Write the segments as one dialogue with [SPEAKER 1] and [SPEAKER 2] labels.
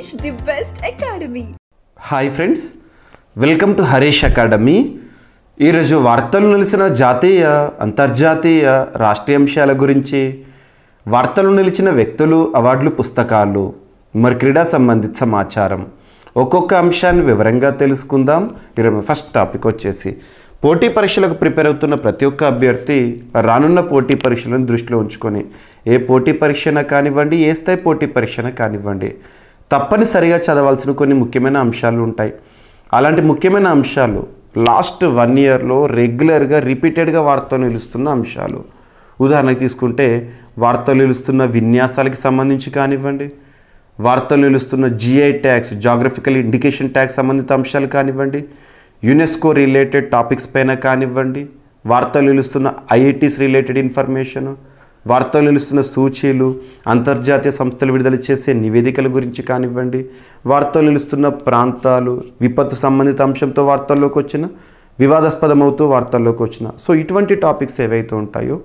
[SPEAKER 1] Harish, the best academy.
[SPEAKER 2] Hi friends, welcome to Harish academy. ఈరోజు వార్తలు నిలిచిన జాతీయ అంతర్జాతీయ రాష్ట్రీయ అంశాల గురించి, వార్తలు నిలిచిన వ్యక్తులు, అవార్డులు, పుస్తకాలు, మరి క్రీడా సంబంధిత సమాచారం, ఒక్కొక్క అంశాన్ని వివరంగా తెలుసుకుందాం. ఈరోజు ఫస్ట్ టాపిక్ వచ్చేసి పోటీ పరీక్షలకు ప్రిపేర్ అవుతున్న ప్రతి ఒక్క అభ్యర్థి రానున్న పోటీ పరీక్షలను దృష్టిలో ఉంచుకొని ఏ పోటీ పరీక్షన కానివ్వండి, ఏ స్థాయి పోటీ పరీక్షన కానివ్వండి, తప్పనిసరిగా చదవాల్సిన కొన్ని ముఖ్యమైన అంశాలు ఉంటాయి. అలాంటి ముఖ్యమైన అంశాలు లాస్ట్ 1 ఇయర్లో రెగ్యులర్గా రిపీటెడ్గా వార్తలు నిలుస్తున్న అంశాలు. ఉదాహరణకు తీసుకుంటే వార్తలు నిలుస్తున్న విన్యాసాలకి సంబంధించి కానివ్వండి, వార్తలు నిలుస్తున్న GI tags, geographical indication tags సంబంధిత అంశాలు కానివ్వండి, యునెస్కో రిలేటెడ్ టాపిక్స్ పైన కానివ్వండి, వార్తలు నిలుస్తున్న ఐఐటీస్ రిలేటెడ్ ఇన్ఫర్మేషను, వార్తలు నిలుస్తున్న సూచీలు, అంతర్జాతీయ సంస్థలు విడుదల చేసే నివేదికల గురించి కానివ్వండి, వార్తలు నిలుస్తున్న ప్రాంతాలు, విపత్తు సంబంధిత అంశంతో వార్తల్లోకి వచ్చిన, వివాదాస్పదమవుతూ వార్తల్లోకి వచ్చిన, సో ఇటువంటి టాపిక్స్ ఏవైతే ఉంటాయో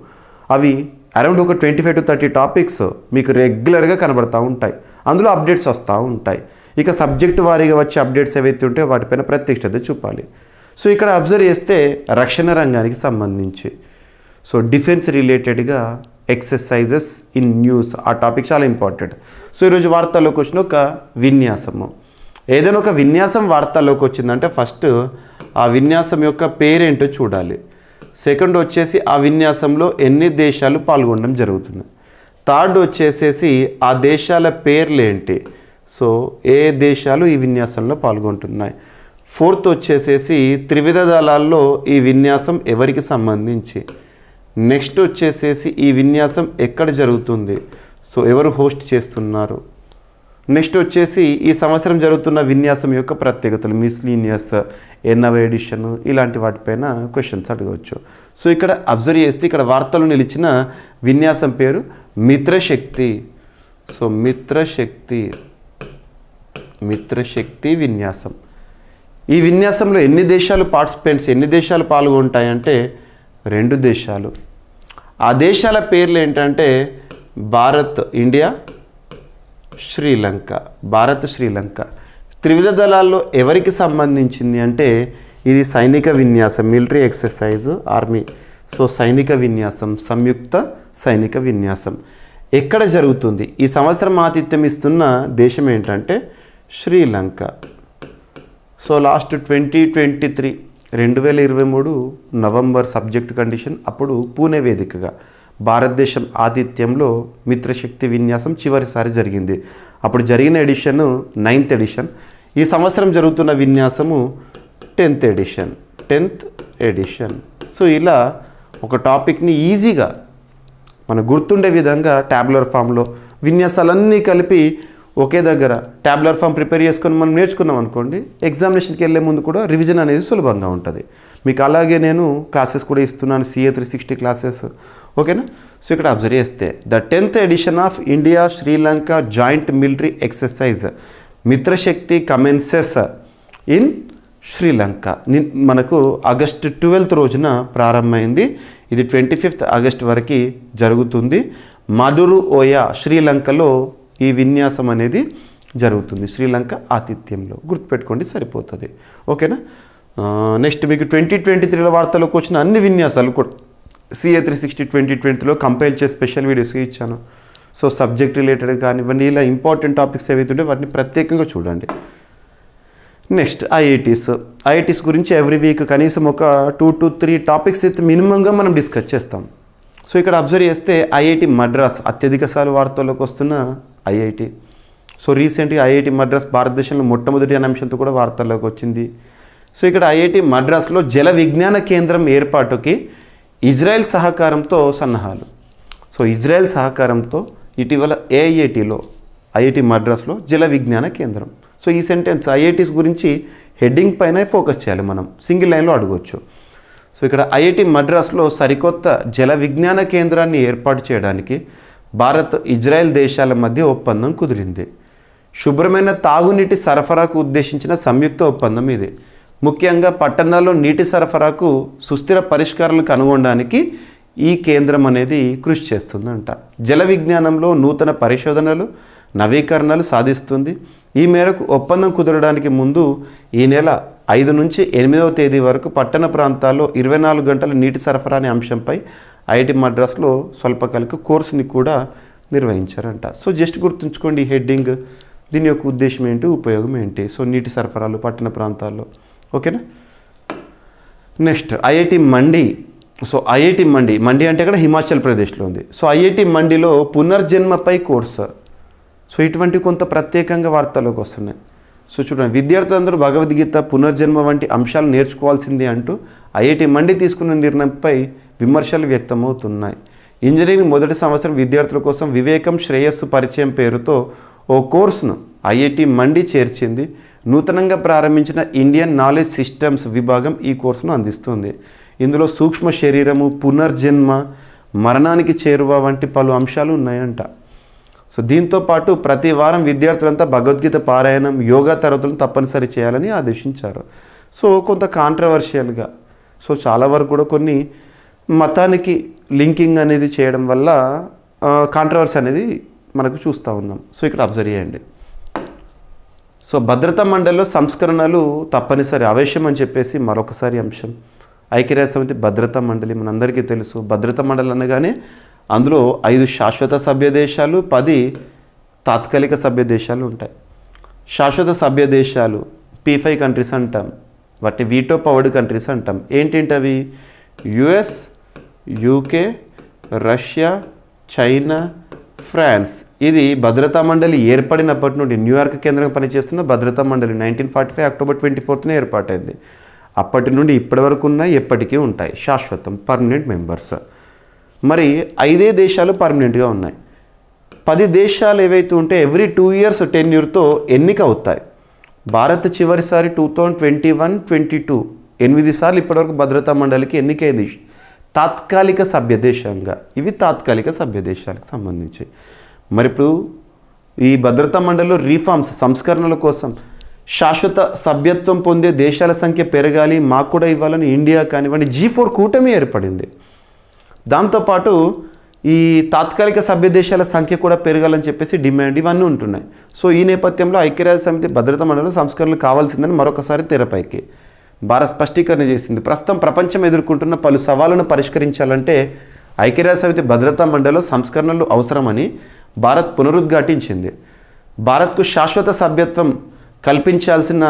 [SPEAKER 2] అవి అరౌండ్ ఒక 25 to 30 టాపిక్స్ మీకు రెగ్యులర్గా కనబడుతూ ఉంటాయి. అందులో అప్డేట్స్ వస్తూ ఉంటాయి. ఇక సబ్జెక్టు వారీగా వచ్చే అప్డేట్స్ ఏవైతే ఉంటాయో వాటిపైన ప్రత్యేకత చూపాలి. సో ఇక్కడ అబ్జర్వ్ చేస్తే రక్షణ రంగానికి సంబంధించి, సో డిఫెన్స్ రిలేటెడ్గా ఎక్సర్సైజెస్ ఇన్ న్యూస్, ఆ టాపిక్ చాలా ఇంపార్టెంట్. సో ఈరోజు వార్తల్లోకి వచ్చిన ఒక విన్యాసము, ఏదైనా ఒక విన్యాసం వార్తల్లోకి వచ్చిందంటే ఫస్ట్ ఆ విన్యాసం యొక్క పేరేంటో చూడాలి. సెకండ్ వచ్చేసి ఆ విన్యాసంలో ఎన్ని దేశాలు పాల్గొనడం జరుగుతుంది. థర్డ్ వచ్చేసేసి ఆ దేశాల పేర్లేంటి, సో ఏ దేశాలు ఈ విన్యాసంలో పాల్గొంటున్నాయి. ఫోర్త్ వచ్చేసేసి త్రివిధ దళాల్లో ఈ విన్యాసం ఎవరికి సంబంధించి. నెక్స్ట్ వచ్చేసేసి ఈ విన్యాసం ఎక్కడ జరుగుతుంది, సో ఎవరు హోస్ట్ చేస్తున్నారు. నెక్స్ట్ వచ్చేసి ఈ సంవత్సరం జరుగుతున్న విన్యాసం యొక్క ప్రత్యేకతలు, మిస్లీనియస్, ఎన్నవ ఎడిషన్, ఇలాంటి వాటిపైన క్వశ్చన్స్ అడగవచ్చు. సో ఇక్కడ అబ్జర్వ్ చేస్తే ఇక్కడ వార్తలు నిలిచిన విన్యాసం పేరు మిత్రశక్తి. సో మిత్రశక్తి విన్యాసం. ఈ విన్యాసంలో ఎన్ని దేశాలు పార్టిసిపెంట్స్, ఎన్ని దేశాలు పాల్గొంటాయంటే 2 దేశాలు. ఆ దేశాల పేర్లు ఏంటంటే భారత్, ఇండియా, శ్రీలంక. భారత్, శ్రీలంక. త్రివిధ దళాల్లో ఎవరికి సంబంధించింది అంటే ఇది సైనిక విన్యాసం, మిలిటరీ ఎక్సర్సైజ్, ఆర్మీ. సో సైనిక విన్యాసం, సంయుక్త సైనిక విన్యాసం ఎక్కడ జరుగుతుంది, ఈ సంవత్సరం ఆతిథ్యం ఇస్తున్న దేశం ఏంటంటే Sri Lanka. So last 2023 November subject condition, అప్పుడు పూణే వేదికగా భారతదేశం ఆతిథ్యంలో మిత్రశక్తి విన్యాసం చివరిసారి జరిగింది. అప్పుడు జరిగిన ఎడిషన్ 9th ఎడిషన్. ఈ సంవత్సరం జరుగుతున్న విన్యాసము 10th ఎడిషన్. సో ఇలా ఒక టాపిక్ని ఈజీగా మన గుర్తుండే విధంగా ట్యాబులర్ ఫామ్లో విన్యాసాలన్నీ కలిపి ఒకే దగ్గర ట్యాబులర్ ఫామ్ ప్రిపేర్ చేసుకొని మనం నేర్చుకున్నాం అనుకోండి, ఎగ్జామినేషన్కి వెళ్ళే ముందు కూడా రివిజన్ అనేది సులభంగా ఉంటుంది మీకు. అలాగే నేను క్లాసెస్ కూడా ఇస్తున్నాను, CA 360 క్లాసెస్, ఓకేనా. సో ఇక్కడ అబ్జర్వ్ చేస్తే the 10th edition of India Sri Lanka joint military exercise Mitra Shakti commences in Sri Lanka మనకు ఆగస్టు 12th రోజున ప్రారంభమైంది. ఇది 25th ఆగస్ట్ వరకు జరుగుతుంది. మధురు ఓయా, శ్రీలంకలో ఈ విన్యాసం అనేది జరుగుతుంది, శ్రీలంక ఆతిథ్యంలో. గుర్తుపెట్టుకోండి, సరిపోతుంది, ఓకేనా. నెక్స్ట్ మీకు 2023లో వార్తలకు వచ్చిన అన్ని విన్యాసాలు కూడా CA 360 2023లో కంపైల్ చేసి స్పెషల్ వీడియోస్గా ఇచ్చాను. సో సబ్జెక్ట్ రిలేటెడ్ కానివ్వండి, ఇలా ఇంపార్టెంట్ టాపిక్స్ ఏవైతే ఉంటే వాటిని ప్రత్యేకంగా చూడండి. నెక్స్ట్ ఐఐటీస్ గురించి ఎవ్రీ వీక్ కనీసం ఒక 2 to 3 టాపిక్స్ అయితే మినిమంగా మనం డిస్కస్ చేస్తాం. సో ఇక్కడ అబ్జర్వ్ చేస్తే ఐఐటి మద్రాస్ అత్యధిక సార్లు వార్తల్లోకి వస్తున్న ఐఐటి. సో రీసెంట్గా ఐఐటి మద్రాస్ భారతదేశంలో మొట్టమొదటి అనే అంశంతో కూడా వార్తల్లోకి వచ్చింది. సో ఇక్కడ ఐఐటి మద్రాస్లో జల విజ్ఞాన కేంద్రం ఏర్పాటుకి ఇజ్రాయెల్ సహకారంతో సన్నాహాలు. సో ఇజ్రాయెల్ సహకారంతో ఇటీవల ఏఐఐటిలో, ఐఐటి మద్రాస్లో జల విజ్ఞాన కేంద్రం. సో ఈ సెంటెన్స్ ఐఐటీస్ గురించి హెడ్డింగ్ పైన ఫోకస్ చేయాలి, మనం సింగిల్ లైన్లో అడగవచ్చు. సో ఇక్కడ ఐఐటి మద్రాస్లో సరికొత్త జల విజ్ఞాన కేంద్రాన్ని ఏర్పాటు చేయడానికి భారత్, ఇజ్రాయెల్ దేశాల మధ్య ఒప్పందం కుదిరింది. శుభ్రమైన తాగునీటి సరఫరాకు ఉద్దేశించిన సంయుక్త ఒప్పందం ఇది. ముఖ్యంగా పట్టణాల్లో నీటి సరఫరాకు సుస్థిర పరిష్కారాలు కనుగొనడానికి ఈ కేంద్రం అనేది కృషి చేస్తుందంట. జల విజ్ఞానంలో నూతన పరిశోధనలు, నవీకరణలు సాధిస్తుంది. ఈ మేరకు ఒప్పందం కుదరడానికి ముందు ఈ నెల 5 నుంచి 8వ తేదీ వరకు పట్టణ ప్రాంతాల్లో 24 గంటల నీటి సరఫరా అనే అంశంపై ఐఐటి మద్రాస్లో స్వల్పకాలిక కోర్సుని కూడా నిర్వహించారంట. సో జస్ట్ గుర్తుంచుకోండి ఈ హెడ్డింగ్, దీని యొక్క ఉద్దేశం ఏంటి, ఉపయోగం ఏంటి. సో నీటి సరఫరాలు పట్టణ ప్రాంతాల్లో. ఓకేనా. Next IIT Mandi. So IIT Mandi అంటే ఇక్కడ హిమాచల్ ప్రదేశ్లో ఉంది. సో ఐఐటి మండిలో పునర్జన్మపై కోర్సు. సో ఇటువంటి కొంత ప్రత్యేకంగా వార్తల్లోకి వస్తున్నాయి. సో చూడండి, విద్యార్థులందరూ భగవద్గీత, పునర్జన్మ వంటి అంశాలు నేర్చుకోవాల్సింది అంటూ ఐఐటి మండి తీసుకున్న నిర్ణయంపై విమర్శలు వ్యక్తమవుతున్నాయి. ఇంజనీరింగ్ మొదటి సంవత్సరం విద్యార్థుల కోసం వివేకం శ్రేయస్సు పరిచయం పేరుతో ఓ కోర్సును ఐఐటి మండి చేర్చింది. నూతనంగా ప్రారంభించిన ఇండియన్ నాలెడ్జ్ సిస్టమ్స్ విభాగం ఈ కోర్సును అందిస్తుంది. ఇందులో సూక్ష్మ శరీరము, పునర్జన్మ, మరణానికి చేరువ వంటి పలు అంశాలు ఉన్నాయంట. సో దీంతో పాటు ప్రతి వారం విద్యార్థులంతా భగవద్గీత పారాయణం, యోగా తరగతులను తప్పనిసరి చేయాలని ఆదేశించారు. సో కొంత కాంట్రవర్షియల్గా, సో చాలా వరకు కూడా కొన్ని మతానికి లింకింగ్ అనేది చేయడం వల్ల కాంట్రవర్సీ అనేది మనకు చూస్తూ ఉన్నాం. సో ఇక్కడ అబ్జర్వ్ చేయండి. సో భద్రతా మండలిలో సంస్కరణలు తప్పనిసరి ఆవేశం అని చెప్పేసి మరొకసారి అంశం. ఐక్యరాజ్య సమితి భద్రతా మండలి మనందరికీ తెలుసు. భద్రతా మండలి అనగానే అందులో 5 శాశ్వత సభ్య దేశాలు, 10 తాత్కాలిక సభ్య దేశాలు ఉంటాయి. శాశ్వత సభ్య దేశాలు P5 కంట్రీస్ అంటాం, వాటిని వీటో పవర్డ్ కంట్రీస్ అంటాం. ఏంటేంటవి? US, UK, Russia, China, France. ఇది భద్రతా మండలి ఏర్పడినప్పటి నుండి న్యూయార్క్ కేంద్రంగా పనిచేస్తున్న భద్రతా మండలి 1945 అక్టోబర్ 24న ఏర్పాటైంది. అప్పటి నుండి ఇప్పటి వరకు ఉన్నాయి, ఎప్పటికీ ఉంటాయి, శాశ్వతం, పర్మనెంట్ మెంబర్స్. మరి 5 దేశాలు పర్మనెంట్గా ఉన్నాయి. 10 దేశాలు ఏవైతే ఉంటే ఎవ్రీ 2 years టెన్యూర్తో ఎన్నిక అవుతాయి. భారత్ చివరిసారి 2021-22 8 సార్లు ఇప్పటివరకు భద్రతా మండలికి ఎన్నికైంది తాత్కాలిక సభ్య దేశంగా. ఇవి తాత్కాలిక సభ్య దేశాలకు సంబంధించి. మరి ఇప్పుడు ఈ భద్రతా మండలిలో రీఫార్మ్స్, సంస్కరణల కోసం శాశ్వత సభ్యత్వం పొందే దేశాల సంఖ్య పెరగాలి, మాకు కూడా ఇవ్వాలని ఇండియా కానివ్వండి G4 కూటమి ఏర్పడింది. దాంతోపాటు ఈ తాత్కాలిక సభ్య దేశాల సంఖ్య కూడా పెరగాలని చెప్పేసి డిమాండ్, ఇవన్నీ ఉంటున్నాయి. సో ఈ నేపథ్యంలో ఐక్యరాజ్య సమితి భద్రతా మండలిలో సంస్కరణలు కావాల్సిందని మరొకసారి తెరపైకి భారత్ స్పష్టీకరణ చేసింది. ప్రస్తుతం ప్రపంచం ఎదుర్కొంటున్న పలు సవాళ్లను పరిష్కరించాలంటే ఐక్యరాజ్య సమితి భద్రతా మండలిలో సంస్కరణలు అవసరమని భారత్ పునరుద్ఘాటించింది. భారత్కు శాశ్వత సభ్యత్వం కల్పించాల్సిన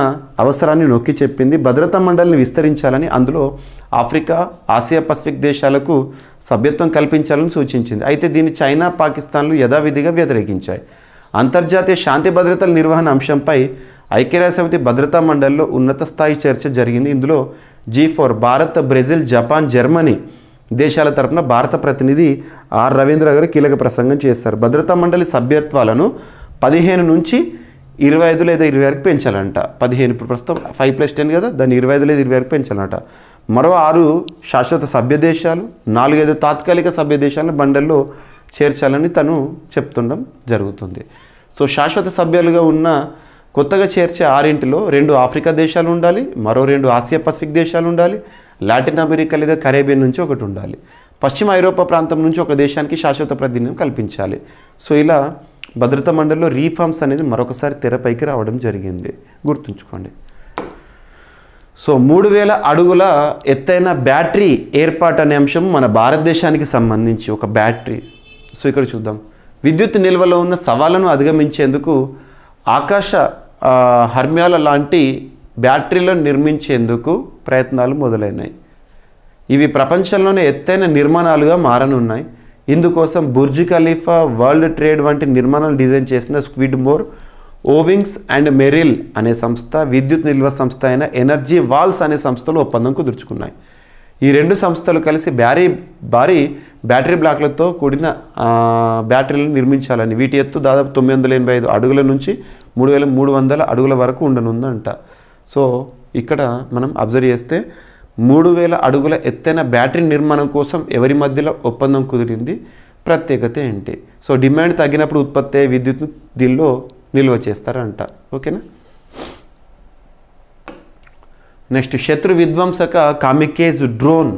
[SPEAKER 2] అవసరాన్ని నొక్కి చెప్పింది. భద్రతా మండలిని విస్తరించాలని, అందులో ఆఫ్రికా, ఆసియా పసిఫిక్ దేశాలకు సభ్యత్వం కల్పించాలని సూచించింది. అయితే దీన్ని చైనా, పాకిస్తాన్లు యథావిధిగా వ్యతిరేకించాయి. అంతర్జాతీయ శాంతి భద్రతల నిర్వహణ అంశంపై ఐక్యరాజ్య సమితి భద్రతా మండలిలో ఉన్నత స్థాయి చర్చ జరిగింది. ఇందులో G4 Bharat, Brazil, Japan, Germany దేశాల తరపున భారత ప్రతినిధి ఆర్ రవీంద్ర గారు కీలక ప్రసంగం చేస్తారు. భద్రతా మండలి సభ్యత్వాలను 15 నుంచి 25 లేదా 20 వరకు పెంచాలంట. 15 ఇప్పుడు ప్రస్తుతం 5+10 కదా, దాన్ని 25 లేదా 20 వరకు పెంచాలంట. మరో 6 శాశ్వత సభ్య దేశాలు, 4-5 తాత్కాలిక సభ్య దేశాలను మండలిలో చేర్చాలని తను చెప్తుండడం జరుగుతుంది. సో శాశ్వత సభ్యులుగా ఉన్న కొత్తగా చేర్చే 6 2 ఆఫ్రికా దేశాలు ఉండాలి, మరో 2 ఆసియా పసిఫిక్ దేశాలు ఉండాలి, లాటిన్ అమెరికా లేదా కరేబియన్ నుంచి ఒకటి ఉండాలి, పశ్చిమ ఐరోపా ప్రాంతం నుంచి ఒక దేశానికి శాశ్వత ప్రాతినిధ్యం కల్పించాలి. సో ఇలా భద్రతా మండలిలో రీఫార్మ్స్ అనేది మరొకసారి తెరపైకి రావడం జరిగింది, గుర్తుంచుకోండి. సో 3000 అడుగుల ఎత్తైన బ్యాటరీ ఏర్పాటు అనే అంశం మన భారతదేశానికి సంబంధించి ఒక బ్యాటరీ. సో ఇక్కడ చూద్దాం, విద్యుత్ నిల్వలో ఉన్న సవాళ్లను అధిగమించేందుకు ఆకాశ హర్మ్యాల లాంటి బ్యాటరీలను నిర్మించేందుకు ప్రయత్నాలు మొదలైనాయి. ఇవి ప్రపంచంలోనే ఎత్తైన నిర్మాణాలుగా మారనున్నాయి. ఇందుకోసం బుర్జ్ ఖలీఫా, వరల్డ్ ట్రేడ్ వంటి నిర్మాణాలు డిజైన్ చేసిన స్క్విడ్మోర్, ఓవింగ్స్ అండ్ మెరిల్ అనే సంస్థ, విద్యుత్ నిల్వ సంస్థ అయిన ఎనర్జీ వాల్స్ అనే సంస్థలు ఒప్పందం కుదుర్చుకున్నాయి. ఈ 2 సంస్థలు కలిసి భారీ బ్యాటరీ బ్లాక్లతో కూడిన బ్యాటరీలను నిర్మించాలని, వీటి ఎత్తు దాదాపు 985 అడుగుల నుంచి 3300 అడుగుల వరకు ఉండనుందంట. సో ఇక్కడ మనం అబ్జర్వ్ చేస్తే 3000 అడుగుల ఎత్తైన బ్యాటరీ నిర్మాణం కోసం ఎవరి మధ్యలో ఒప్పందం కుదిరింది, ప్రత్యేకత ఏంటి? సో డిమాండ్ తగ్గినప్పుడు ఉత్పత్తి అయ్యే విద్యుత్ను దీనిలో నిల్వ చేస్తారంట. ఓకేనా. నెక్స్ట్, శత్రు విధ్వంసక kamikaze drone.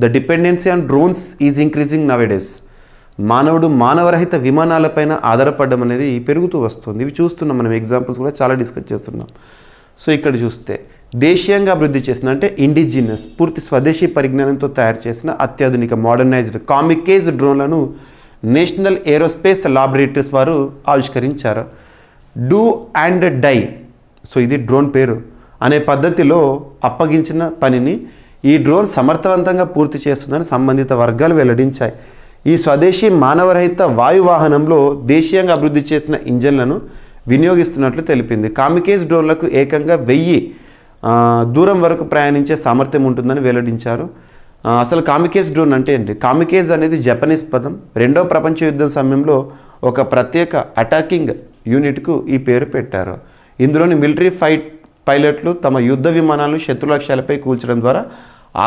[SPEAKER 2] The dependency on drones is increasing nowadays. మానవుడు మానవరహిత విమానాలపైన ఆధారపడడం అనేది పెరుగుతూ వస్తుంది. ఇవి చూస్తున్నాం మనం, ఎగ్జాంపుల్స్ కూడా చాలా డిస్కస్ చేస్తున్నాం. సో ఇక్కడ చూస్తే దేశీయంగా అభివృద్ధి చేసిన అంటే ఇండిజినస్ పూర్తి స్వదేశీ పరిజ్ఞానంతో తయారు చేసిన అత్యాధునిక మోడర్నైజ్డ్ కామికేజ్ డ్రోన్లను నేషనల్ ఏరోస్పేస్ లాబొరేటరీస్ వారు ఆవిష్కరించారు. డూ అండ్ డై, సో ఇది డ్రోన్ పేరు, అనే పద్ధతిలో అప్పగించిన పనిని ఈ డ్రోన్ సమర్థవంతంగా పూర్తి చేస్తుందని సంబంధిత వర్గాలు వెల్లడించాయి. ఈ స్వదేశీ మానవరహిత వాయువాహనంలో దేశీయంగా అభివృద్ధి చేసిన ఇంజన్లను వినియోగిస్తున్నట్లు తెలిపింది. కామికేజ్ డ్రోన్లకు ఏకంగా 1000 దూరం వరకు ప్రయాణించే సామర్థ్యం ఉంటుందని వెల్లడించారు. అసలు కామికేజ్ డ్రోన్ అంటే ఏంటి? కామికేజ్ అనేది జపనీస్ పదం. రెండవ ప్రపంచ యుద్ధం సమయంలో ఒక ప్రత్యేక అటాకింగ్ యూనిట్కు ఈ పేరు పెట్టారు. ఇందులోని మిలిటరీ పైలట్లు తమ యుద్ధ విమానాలను శత్రు లక్ష్యాలపై కూల్చడం ద్వారా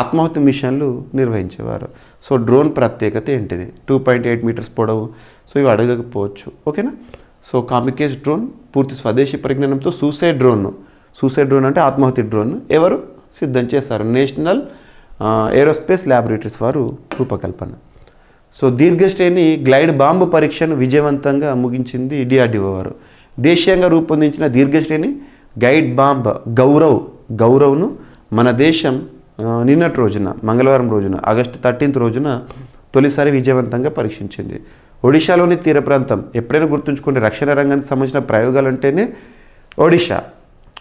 [SPEAKER 2] ఆత్మాహుతి మిషన్లు నిర్వహించేవారు. సో డ్రోన్ ప్రత్యేకత ఏంటిది? 2.8 మీటర్స్ పొడవు. సో ఇవి అడగకపోవచ్చు, ఓకేనా. సో కామికేజ్ డ్రోన్ పూర్తి స్వదేశీ పరిజ్ఞానంతో సూసైడ్ డ్రోన్ అంటే ఆత్మాహుతి డ్రోన్ ఎవరు సిద్ధం చేశారు? నేషనల్ ఏరోస్పేస్ ల్యాబొరేటరీస్ వారు రూపకల్పన. సో దీర్ఘశ్రేణి గ్లైడ్ బాంబు పరీక్షను విజయవంతంగా ముగించింది DRDO వారు. దేశీయంగా రూపొందించిన దీర్ఘశ్రేణి గైడ్ బాంబ్ గౌరవ్ను మన దేశం నిన్నటి రోజున మంగళవారం రోజున ఆగస్టు 13th రోజున తొలిసారి విజయవంతంగా పరీక్షించింది. ఒడిశాలోని తీర ప్రాంతం ఎప్పుడైనా గుర్తుంచుకుంటే రక్షణ రంగానికి సంబంధించిన ప్రయోగాలు అంటేనే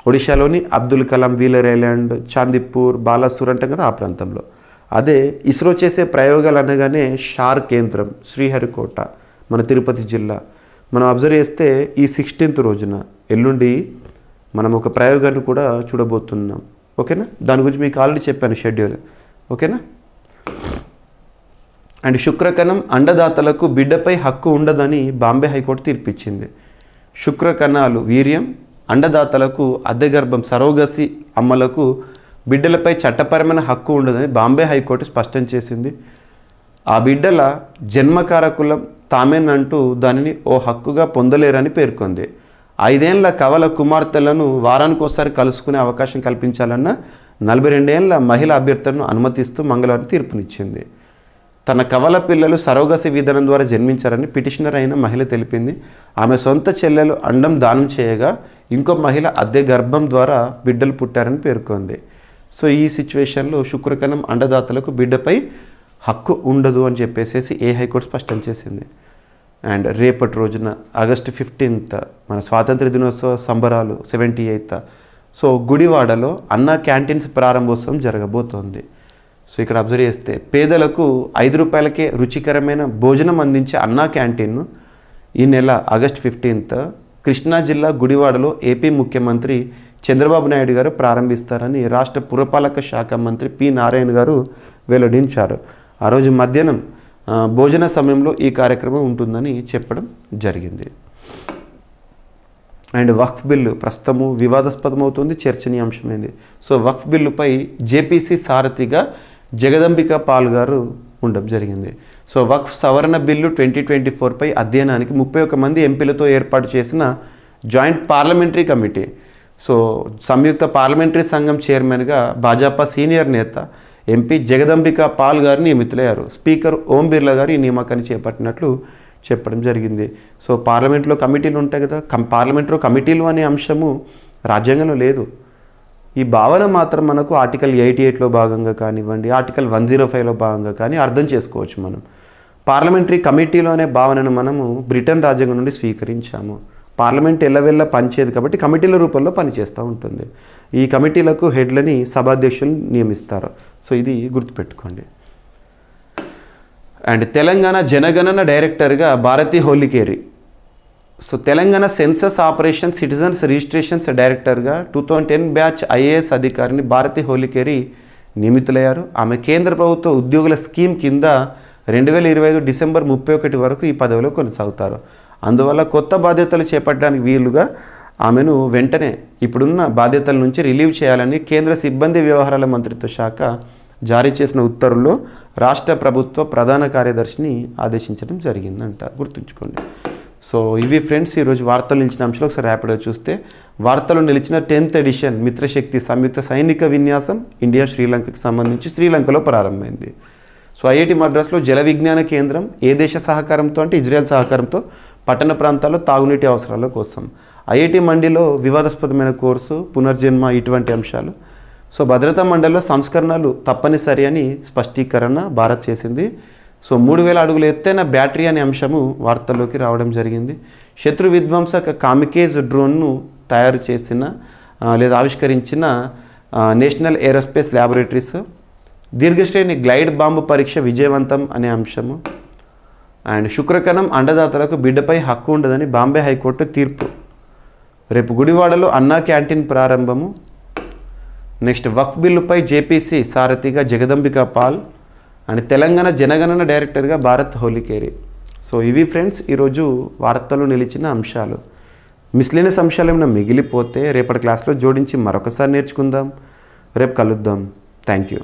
[SPEAKER 2] ఒడిశాలోని అబ్దుల్ కలాం వీలర్ ఐలాండ్, చాందిపూర్, బాలాసూర్ అంటాం కదా, ఆ ప్రాంతంలో. అదే ఇస్రో చేసే ప్రయోగాలు అనగానే షార్ కేంద్రం, శ్రీహరికోట, మన తిరుపతి జిల్లా. మనం అబ్జర్వ్ చేస్తే ఈ 16th రోజున ఎల్లుండి మనం ఒక ప్రయోగాన్ని కూడా చూడబోతున్నాం, ఓకేనా. దాని గురించి మీకు ఆల్రెడీ చెప్పాను షెడ్యూల్, ఓకేనా. అండ్ శుక్రకణం అండదాతలకు బిడ్డపై హక్కు ఉండదని బాంబే హైకోర్టు తీర్పిచ్చింది. శుక్రకణాలు వీర్యం అండదాతలకు అద్దె గర్భం సరోగసి అమ్మలకు బిడ్డలపై చట్టపరమైన హక్కు ఉండదని బాంబే హైకోర్టు స్పష్టం చేసింది. ఆ బిడ్డల జన్మకారకులం తామేనంటూ దానిని ఓ హక్కుగా పొందలేరని పేర్కొంది. 5 ఏళ్ల కవల కుమార్తెలను వారానికోసారి కలుసుకునే అవకాశం కల్పించాలన్న 42 ఏళ్ల మహిళా అభ్యర్థులను అనుమతిస్తూ మంగళవారం తీర్పునిచ్చింది. తన కవల పిల్లలు సరోగసి విధానం ద్వారా జన్మించారని పిటిషనర్ అయిన మహిళ తెలిపింది. ఆమె సొంత చెల్లెలు అండం దానం చేయగా ఇంకో మహిళ అద్దె గర్భం ద్వారా బిడ్డలు పుట్టారని పేర్కొంది. సో ఈ సిచ్యువేషన్లో శుక్రకణం అండదాతలకు బిడ్డపై హక్కు ఉండదు అని చెప్పేసి హైకోర్టు స్పష్టం చేసింది. అండ్ రేపటి రోజున ఆగస్టు 15th మన స్వాతంత్ర దినోత్సవ సంబరాలు 78th. సో గుడివాడలో అన్నా క్యాంటీన్స్ ప్రారంభోత్సవం జరగబోతోంది. సో ఇక్కడ అబ్జర్వ్ చేస్తే పేదలకు 5 రూపాయలకే రుచికరమైన భోజనం అందించే అన్నా క్యాంటీన్ను ఈ నెల ఆగస్టు 15th కృష్ణా జిల్లా గుడివాడలో ఏపీ ముఖ్యమంత్రి చంద్రబాబు నాయుడు గారు ప్రారంభిస్తారని రాష్ట్ర పురపాలక శాఖ మంత్రి పి నారాయణ గారు వెల్లడించారు. ఆ రోజు మధ్యాహ్నం భోజన సమయంలో ఈ కార్యక్రమం ఉంటుందని చెప్పడం జరిగింది. అండ్ వక్ఫ్ బిల్లు ప్రస్తుతము వివాదాస్పదమవుతుంది, చర్చనీయాంశమైంది. సో వక్ఫ్ బిల్లుపై జేపీసీ సారథిగా జగదంబిక పాల్ గారు ఉండడం జరిగింది. సో వక్ఫ్ సవరణ బిల్లు 2024పై అధ్యయనానికి 31 మంది ఎంపీలతో ఏర్పాటు చేసిన జాయింట్ పార్లమెంటరీ కమిటీ, సో సంయుక్త పార్లమెంటరీ సంఘం చైర్మన్గా భాజపా సీనియర్ నేత ఎంపీ జగదంబిక పాల్ గారు నియమితులయ్యారు. స్పీకర్ ఓం బిర్లా గారు ఈ నియామకాన్ని చేపట్టినట్లు చెప్పడం జరిగింది. సో పార్లమెంట్లో కమిటీలు ఉంటాయి కదా, పార్లమెంట్లో కమిటీలు అనే అంశము రాజ్యాంగంలో లేదు. ఈ భావన మాత్రం మనకు ఆర్టికల్ 88లో భాగంగా కానివ్వండి, ఆర్టికల్ 105లో భాగంగా కానీ అర్థం చేసుకోవచ్చు. మనం పార్లమెంటరీ కమిటీలో అనే భావనను మనము బ్రిటన్ రాజ్యాంగం నుండి స్వీకరించాము. పార్లమెంట్ ఎల్లవెల్ల పనిచేయదు కాబట్టి కమిటీల రూపంలో పనిచేస్తూ ఉంటుంది. ఈ కమిటీలకు హెడ్లని సభాధ్యక్షులు నియమిస్తారు. సో ఇది గుర్తుపెట్టుకోండి. అండ్ తెలంగాణ జనగణన డైరెక్టర్గా Bharati Holikeri, so Telangana census operation citizens registrations డైరెక్టర్గా 2010 బ్యాచ్ ఐఏఎస్ అధికారిని భారతి హోలికేరి నియమితులయ్యారు. ఆమె కేంద్ర ప్రభుత్వ ఉద్యోగుల స్కీమ్ కింద 2025 డిసెంబర్ 31 వరకు ఈ పదవిలో కొనసాగుతారు. అందువల్ల కొత్త బాధ్యతలు చేపట్టడానికి వీలుగా ఆమెను వెంటనే ఇప్పుడున్న బాధ్యతల నుంచి రిలీవ్ చేయాలని కేంద్ర సిబ్బంది వ్యవహారాల మంత్రిత్వ శాఖ జారీ చేసిన ఉత్తర్వుల్లో రాష్ట్ర ప్రభుత్వ ప్రధాన కార్యదర్శిని ఆదేశించడం జరిగిందంట, గుర్తుంచుకోండి. సో ఇవి ఫ్రెండ్స్ ఈరోజు వార్తలు నిలిచిన అంశాలు ఒకసారి ర్యాపిడ్గా చూస్తే, వార్తలు నిలిచిన 10th ఎడిషన్ మిత్రశక్తి సంయుక్త సైనిక విన్యాసం ఇండియా శ్రీలంకకి సంబంధించి శ్రీలంకలో ప్రారంభమైంది. సో ఐఐటి మద్రాసులో జల విజ్ఞాన కేంద్రం ఏ దేశ సహకారంతో అంటే ఇజ్రాయెల్ సహకారంతో పట్టణ ప్రాంతాల్లో తాగునీటి అవసరాల కోసం. ఐఐటి మండిలో వివాదాస్పదమైన కోర్సు, పునర్జన్మ, ఇటువంటి అంశాలు. సో భద్రతా మండలిలో సంస్కరణలు తప్పనిసరి అని స్పష్టీకరణ భారత్ చేసింది. సో 3000 అడుగుల ఎత్తైన బ్యాటరీ అనే అంశము వార్తల్లోకి రావడం జరిగింది. శత్రు విధ్వంసక కామికేజ్ డ్రోన్ను తయారు చేసిన లేదా ఆవిష్కరించిన నేషనల్ ఏరోస్పేస్ ల్యాబొరేటరీస్. దీర్ఘశ్రేణి గ్లైడ్ బాంబు పరీక్ష విజయవంతం అనే అంశము. అండ్ శుక్రకణం అండదాతలకు బిడ్డపై హక్కు ఉండదని బాంబే హైకోర్టు తీర్పు. రేపు గుడివాడలో అన్నా క్యాంటీన్ ప్రారంభము. నెక్స్ట్ వక్ఫ్ బిల్లుపై జేపీసీ సారథిగా జగదంబికా పాల్ అండ్ తెలంగాణ జనగణన డైరెక్టర్గా భారత్ హోలికేరి. సో ఇవి ఫ్రెండ్స్ ఈరోజు వార్తలు నిలిచిన అంశాలు. మిస్లేనియస్ అంశాలు ఏమైనా మిగిలిపోతే రేపటి క్లాస్లో జోడించి మరొకసారి నేర్చుకుందాం. రేపు కలుద్దాం. Thank you.